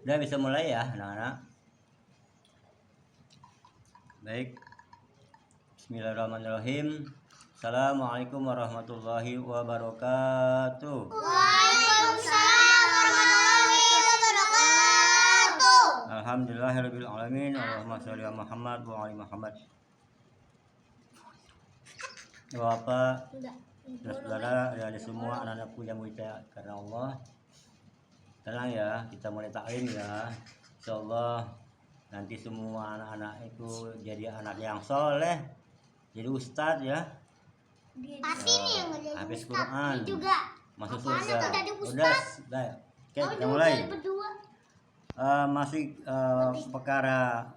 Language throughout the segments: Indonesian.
Udah bisa mulai ya anak-anak. Baik. Bismillahirrahmanirrahim. Assalamualaikum warahmatullahi wabarakatuh. Waalaikumsalam warahmatullahi wabarakatuh. Alhamdulillahirabbil alamin. Allahumma sholli ala Muhammad wa ali Muhammad. Bapak, saudara, ada semua anak-anakku yang mulia karena Allah. Tenang ya, kita mulai taklim ya. Insyaallah nanti semua anak-anak itu jadi anak yang soleh, jadi ustadz ya. Pasti nih yang jadi habis ustadz. Quran Juga masuk apaan surga. tuh jadi Udah, ustadz? oke, kita mulai. Berdua. Masih perkara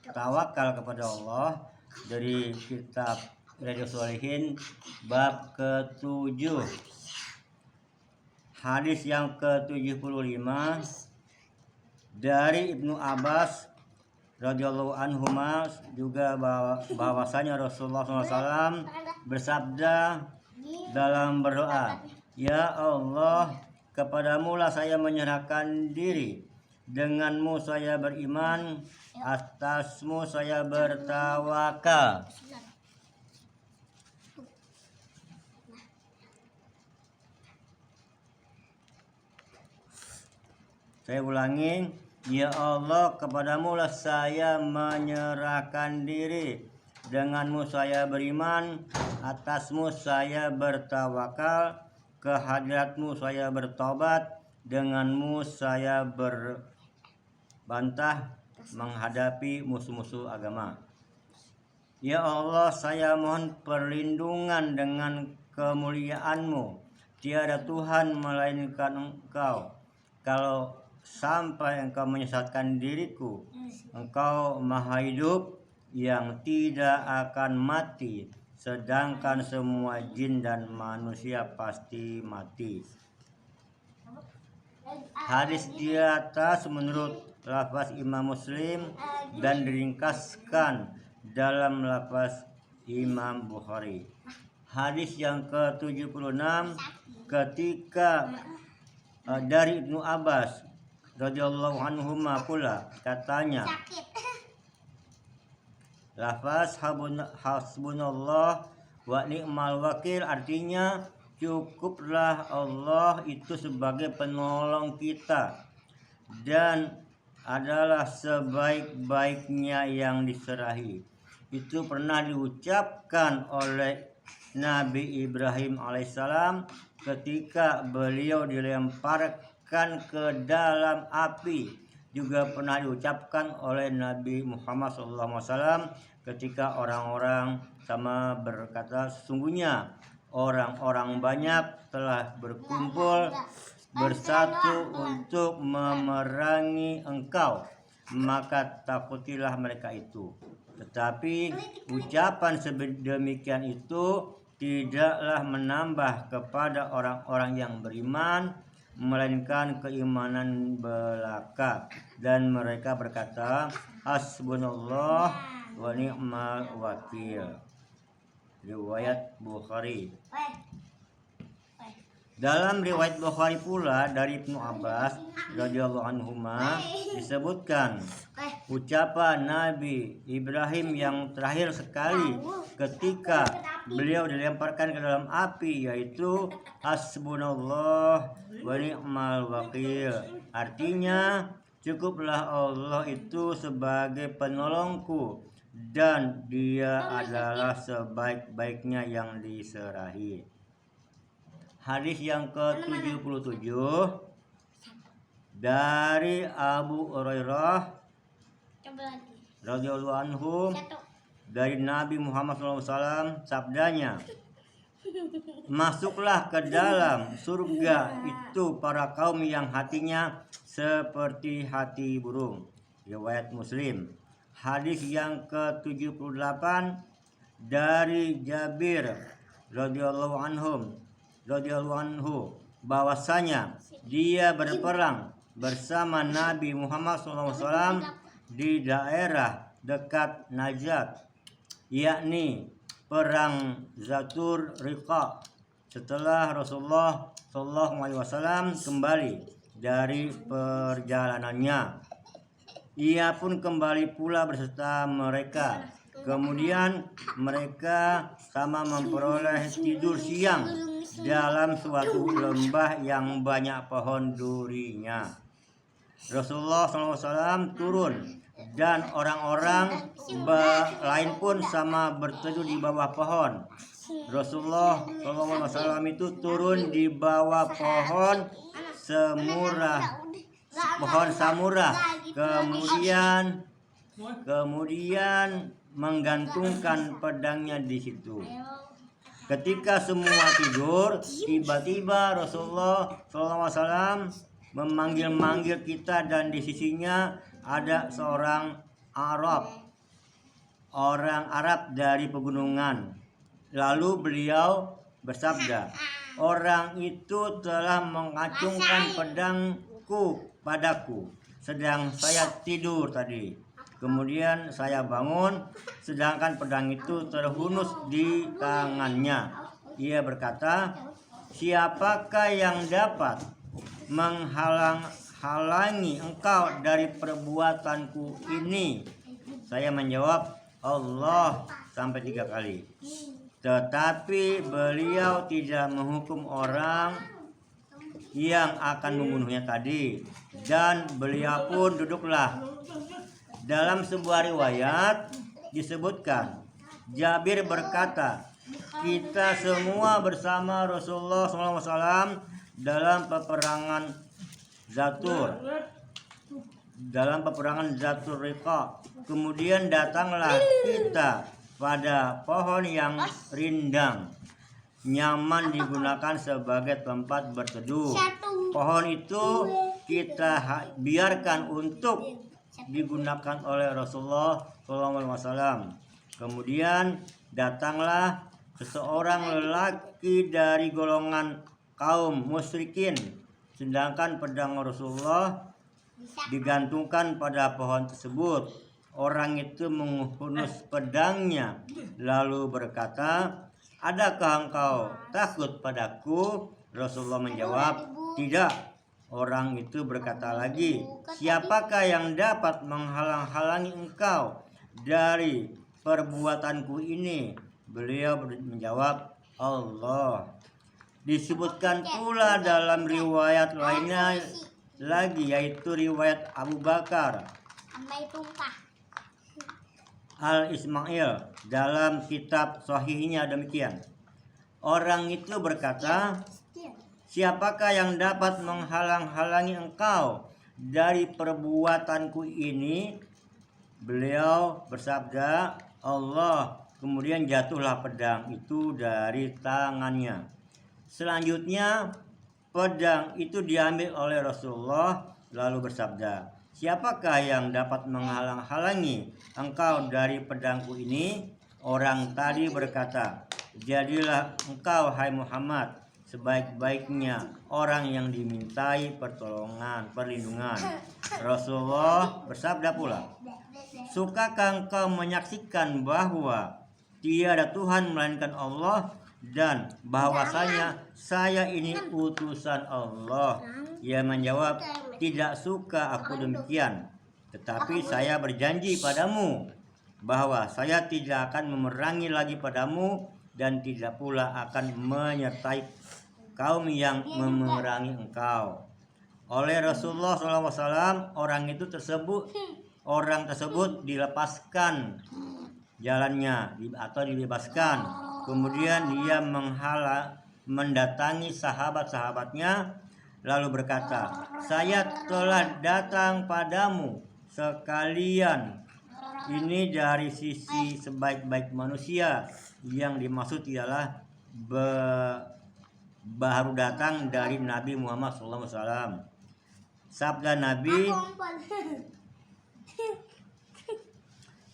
tawakal kepada Allah dari kitab Riyadhus Shalihin bab ke-7. Hadis yang ke-75 dari Ibnu Abbas radhiyallahu anhuma juga bahwasanya Rasulullah SAW bersabda dalam berdoa, "Ya Allah, kepadamu lah saya menyerahkan diri, denganmu saya beriman, atasmu saya bertawakal." Saya ulangi, ya Allah, kepadamu lah saya menyerahkan diri, denganmu saya beriman, atasmu saya bertawakal, kehadiratmu saya bertobat, denganmu saya berbantah menghadapi musuh-musuh agama. Ya Allah, saya mohon perlindungan dengan kemuliaan-Mu. Tiada Tuhan melainkan Engkau. Kalau sampai Engkau menyesatkan diriku, Engkau maha hidup yang tidak akan mati, sedangkan semua jin dan manusia pasti mati. Hadis di atas menurut lafaz Imam Muslim dan diringkaskan dalam lafaz Imam Bukhari. Hadis yang ke-76 ketika dari Ibnu Abbas radhiyallahu anhuma pula katanya, lafaz hasbunallah wa ni'mal wakil artinya cukuplah Allah itu sebagai penolong kita dan adalah sebaik-baiknya yang diserahi. Itu pernah diucapkan oleh Nabi Ibrahim alaihissalam ketika beliau dilemparkan ke dalam api. Juga pernah diucapkan oleh Nabi Muhammad SAW ketika orang-orang sama berkata, sesungguhnya orang-orang banyak telah berkumpul bersatu untuk memerangi engkau, maka takutilah mereka itu. Tetapi ucapan sedemikian itu tidaklah menambah kepada orang-orang yang beriman, melainkan keimanan belaka, dan mereka berkata, hasbunallah wa ni'mal wakil. Riwayat Bukhari. Dalam riwayat Bukhari pula dari Ibnu Abbas radhiyallahu anhuma disebutkan ucapan Nabi Ibrahim yang terakhir sekali ketika beliau dilemparkan ke dalam api, yaitu hasbunallah wa ni'mal wakil. Artinya cukuplah Allah itu sebagai penolongku dan dia adalah sebaik-baiknya yang diserahi. Hadis yang ke-77 dari Abu Hurairah radhiyallahu anhu dari Nabi Muhammad SAW sabdanya, masuklah ke dalam surga itu para kaum yang hatinya seperti hati burung. Riwayat Muslim. Hadis yang ke-78 dari Jabir radhiyallahu anhu bahwasanya dia berperang bersama Nabi Muhammad SAW di daerah dekat Najat, yakni perang Zatur Riqa, setelah Rasulullah SAW kembali dari perjalanannya. Ia pun kembali pula beserta mereka. Kemudian mereka sama memperoleh tidur siang dalam suatu lembah yang banyak pohon durinya. Rasulullah SAW turun dan orang-orang lain pun sama berteduh di bawah pohon. Rasulullah SAW itu turun di bawah pohon samurah, kemudian menggantungkan pedangnya di situ. Ketika semua tidur, tiba-tiba Rasulullah SAW memanggil-manggil kita, dan di sisinya ada seorang orang Arab dari pegunungan. Lalu beliau bersabda, "Orang itu telah mengacungkan pedangku padaku sedang saya tidur tadi. Kemudian saya bangun, sedangkan pedang itu terhunus di tangannya." Ia berkata, "Siapakah yang dapat menghalangi engkau dari perbuatanku ini?" Saya menjawab, "Allah," sampai 3 kali. Tetapi beliau tidak menghukum orang yang akan membunuhnya tadi, dan beliau pun duduklah. Dalam sebuah riwayat disebutkan, Jabir berkata, "Kita semua bersama Rasulullah SAW dalam peperangan Zatur Riqa. Kemudian datanglah kita pada pohon yang rindang, nyaman digunakan sebagai tempat berteduh. Pohon itu kita biarkan untuk digunakan oleh Rasulullah SAW. Kemudian datanglah seseorang lelaki dari golongan kaum musyrikin, sedangkan pedang Rasulullah digantungkan pada pohon tersebut. Orang itu menghunus pedangnya lalu berkata, "Adakah engkau takut padaku?" Rasulullah menjawab, "Tidak." Orang itu berkata lagi, "Siapakah yang dapat menghalang-halangi engkau dari perbuatanku ini?" Beliau menjawab, "Allah." Disebutkan pula dalam riwayat lainnya lagi, yaitu riwayat Abu Bakar Al-Ismail dalam kitab sahihnya demikian. Orang itu berkata, "Siapakah yang dapat menghalang-halangi engkau dari perbuatanku ini?" Beliau bersabda, "Allah." Kemudian jatuhlah pedang itu dari tangannya. Selanjutnya pedang itu diambil oleh Rasulullah lalu bersabda, "Siapakah yang dapat menghalang-halangi engkau dari pedangku ini?" Orang tadi berkata, "Jadilah engkau, hai Muhammad, sebaik-baiknya orang yang dimintai perlindungan." Rasulullah bersabda pula, "Sukakah engkau menyaksikan bahwa tiada Tuhan melainkan Allah, dan bahwasanya saya ini utusan Allah?" Ia menjawab, "Tidak suka aku demikian, tetapi saya berjanji padamu bahwa saya tidak akan memerangi lagi padamu, dan tidak pula akan menyertai kaum yang memerangi engkau." Oleh Rasulullah SAW, orang tersebut dilepaskan jalannya atau dibebaskan. Kemudian dia mendatangi sahabat-sahabatnya lalu berkata, "Saya telah datang padamu sekalian ini dari sisi sebaik-baik manusia." Yang dimaksud ialah baru datang dari Nabi Muhammad SAW. Sabda Nabi,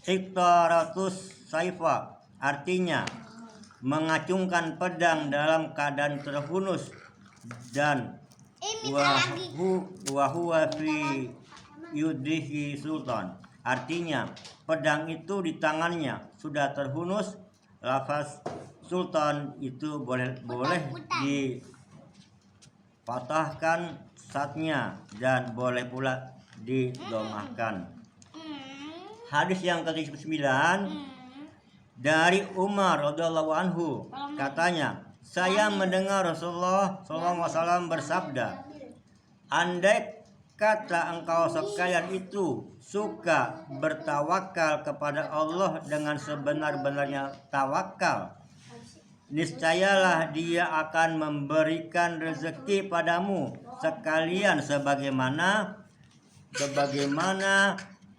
"Iktaratus saifa," artinya mengacungkan pedang dalam keadaan terhunus, dan wahuwa fi yudhihi sultan, artinya pedang itu di tangannya sudah terhunus. Lafaz sultan itu boleh dipatahkan saatnya dan boleh pula didomahkan. Hadis yang ke-9 dari Umar radhiyallahu anhu, katanya, saya mendengar Rasulullah SAW bersabda, andai kata engkau sekalian itu suka bertawakal kepada Allah dengan sebenar-benarnya tawakal, niscayalah Dia akan memberikan rezeki padamu sekalian sebagaimana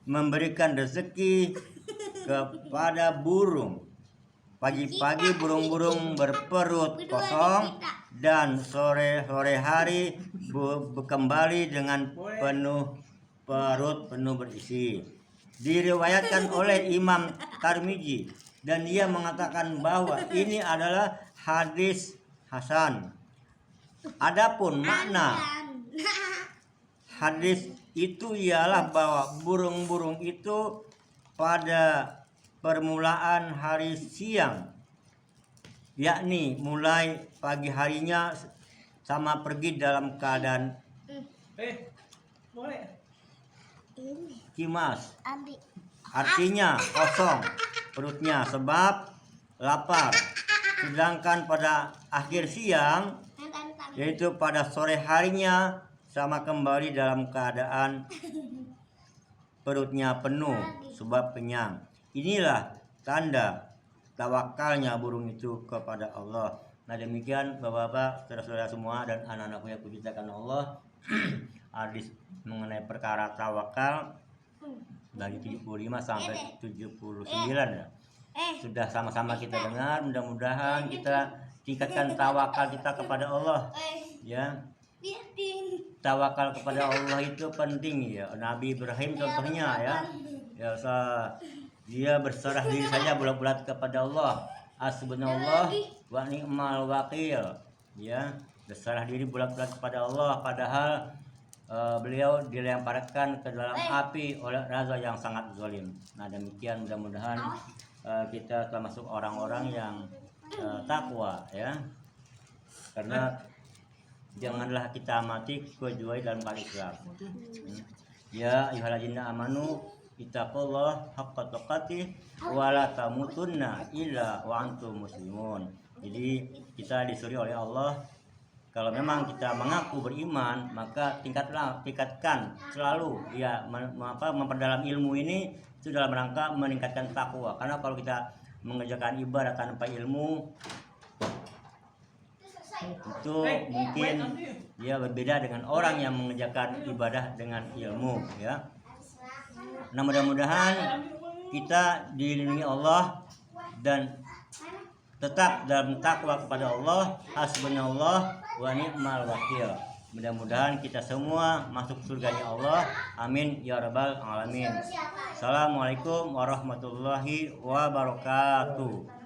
memberikan rezeki kepada burung. Pagi-pagi burung-burung berperut kosong dan sore hari kembali dengan perut penuh berisi. Diriwayatkan oleh Imam Tirmidzi dan dia mengatakan bahwa ini adalah hadis hasan. Adapun makna hadis itu ialah bahwa burung-burung itu pada permulaan hari siang, yakni mulai pagi harinya sama pergi dalam keadaan kimas, artinya kosong perutnya sebab lapar. Sedangkan pada akhir siang, yaitu pada sore harinya, sama kembali dalam keadaan perutnya penuh sebab kenyang. Inilah tanda tawakalnya burung itu kepada Allah. Nah demikian Bapak-bapak, saudara-saudara semua dan anak-anakku yang kucintakan Allah, hadis mengenai perkara tawakal dari 75 sampai 79 ya. Sudah sama-sama kita dengar, mudah-mudahan kita tingkatkan tawakal kita kepada Allah. Ya. Tawakal kepada Allah itu penting ya. Nabi Ibrahim contohnya ya. Ya, dia berserah diri saja bulat-bulat kepada Allah. Hasbunallah wa ni'mal wakil. Ya, berserah diri bulat-bulat kepada Allah padahal beliau dilemparkan ke dalam api oleh raja yang sangat zalim. Nah, demikian mudah-mudahan kita termasuk orang-orang yang takwa ya. Karena janganlah kita mati kecuali dalam Islam. Ya ayyuhalladzina amanu ittaqullah haqqa tuqatih wa la tamutunna illa wa antum muslimun. Jadi kita disuruh oleh Allah, kalau memang kita mengaku beriman, maka tingkatkan selalu ya memperdalam ilmu ini itu dalam rangka meningkatkan takwa. Karena kalau kita mengerjakan ibadah tanpa ilmu itu mungkin dia berbeda dengan orang yang mengerjakan ibadah dengan ilmu ya. Nah mudah-mudahan kita dilindungi Allah dan tetap dalam takwa kepada Allah. Hasbunallah wa ni'mal wakil. Mudah-mudahan kita semua masuk surganya Allah. Amin ya rabbal alamin. Assalamualaikum warahmatullahi wabarakatuh.